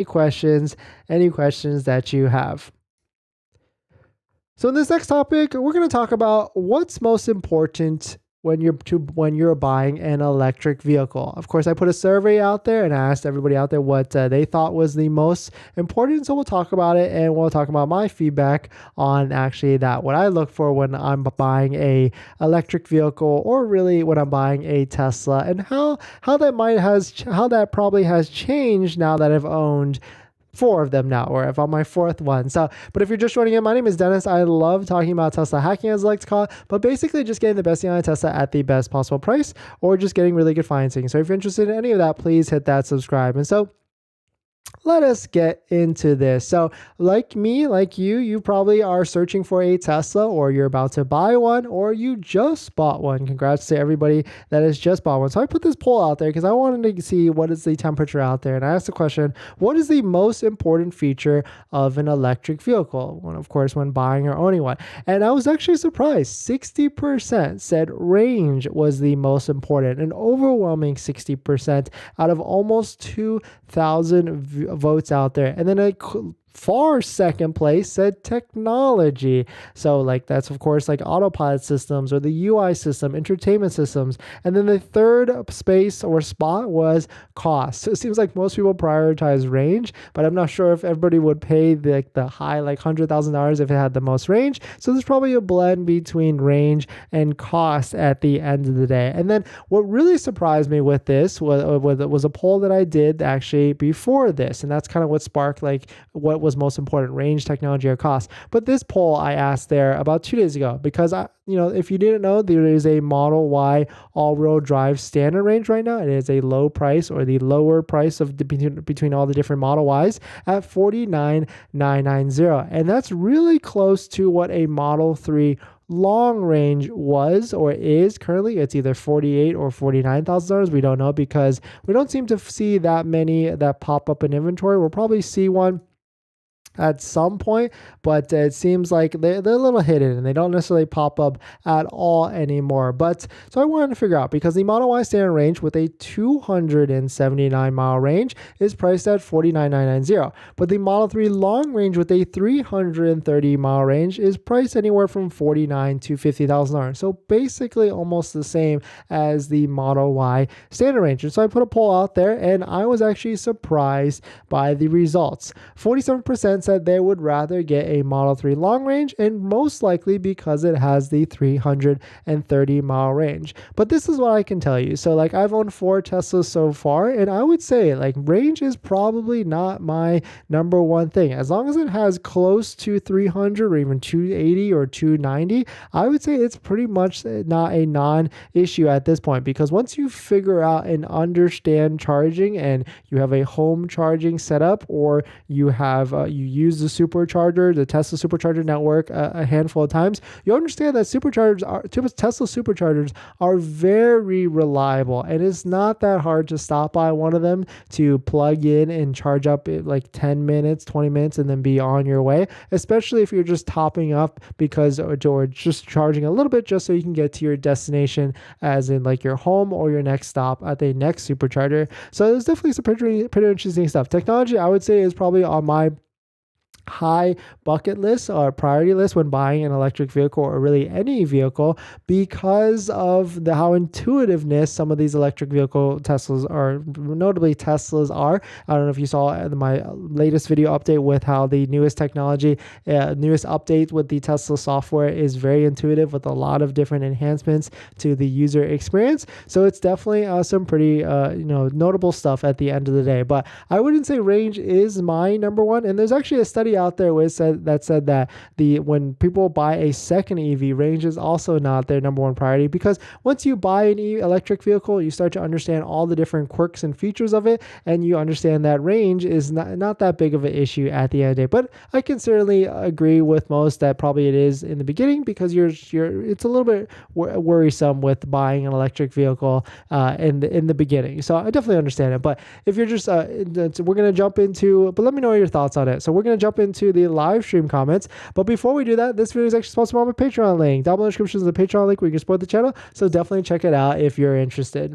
any questions that you have. So in this next topic, we're going to talk about what's most important when you're buying an electric vehicle. Of course, I put a survey out there and I asked everybody out there what they thought was the most important. So we'll talk about it, and we'll talk about my feedback on actually that, what I look for when I'm buying a electric vehicle, or really when I'm buying a Tesla, and how that probably has changed now that I've owned 4 of them now, or if I'm my 4th one. So, but if you're just joining in, my name is Dennis. I love talking about Tesla hacking, as I like to call it, but basically just getting the best deal on a Tesla at the best possible price, or just getting really good financing. So if you're interested in any of that, please hit that subscribe. And so let us get into this. So like me, like you probably are searching for a Tesla, or you're about to buy one, or you just bought one. Congrats to everybody that has just bought one. So I put this poll out there because I wanted to see what is the temperature out there. And I asked the question, what is the most important feature of an electric vehicle? When, of course, when buying or owning one. And I was actually surprised. 60% said range was the most important, an overwhelming 60% out of almost 2,000 votes out there. And then a far second place said technology. So like that's of course like autopilot systems, or the UI system, entertainment systems. And then the third space or spot was cost. So it seems like most people prioritize range, but I'm not sure if everybody would pay the high like $100,000 if it had the most range. So there's probably a blend between range and cost at the end of the day. And then what really surprised me with this was a poll that I did actually before this, and that's kind of what sparked like what was most important, range, technology, or cost. But this poll I asked there about 2 days ago, because if you didn't know, there is a Model Y all-wheel drive standard range right now. It is a low price, or the lower price of between all the different Model Ys, at $49,990, and that's really close to what a Model 3 long range was or is currently. It's either $48,000 or $49,000. We don't know, because we don't seem to see that many that pop up in inventory. We'll probably see one at some point, but it seems like they're a little hidden and they don't necessarily pop up at all anymore. But so I wanted to figure out, because the Model Y standard range with a 279 mile range is priced at $49,990, but the Model 3 long range with a 330 mile range is priced anywhere from $49,000 to $50,000. So basically almost the same as the Model Y standard range. And so I put a poll out there, and I was actually surprised by the results. 47% said they would rather get a Model 3 long range, and most likely because it has the 330 mile range. But this is what I can tell you. So like I've owned 4 Teslas so far, and I would say like range is probably not my number one thing. As long as it has close to 300 or even 280 or 290, I would say it's pretty much not a non-issue at this point, because once you figure out and understand charging, and you have a home charging setup, or you have you use the supercharger, the Tesla supercharger network a handful of times, you understand that Tesla superchargers are very reliable, and it's not that hard to stop by one of them to plug in and charge up like 10 minutes, 20 minutes, and then be on your way, especially if you're just topping up or just charging a little bit just so you can get to your destination, as in like your home or your next stop at the next supercharger. So there's definitely some pretty interesting stuff. Technology, I would say, is probably on my high bucket list or priority list when buying an electric vehicle, or really any vehicle, because of how intuitiveness some of these electric vehicle Teslas are, notably Teslas are. I don't know if you saw my latest video update with how the newest technology, newest update with the Tesla software is very intuitive, with a lot of different enhancements to the user experience. So it's definitely some pretty notable stuff at the end of the day. But I wouldn't say range is my number one. And there's actually a study out there said that when people buy a second EV, range is also not their number one priority, because once you buy an electric vehicle, you start to understand all the different quirks and features of it, and you understand that range is not that big of an issue at the end of the day. But I can certainly agree with most that probably it is in the beginning, because it's a little bit worrisome with buying an electric vehicle in the beginning. So I definitely understand it. But if you're just we're gonna jump into, but let me know your thoughts on it. So we're gonna jump into the live stream comments. But before we do that, this video is actually sponsored by my Patreon link. Down below in the description is the Patreon link where you can support the channel. So definitely check it out if you're interested.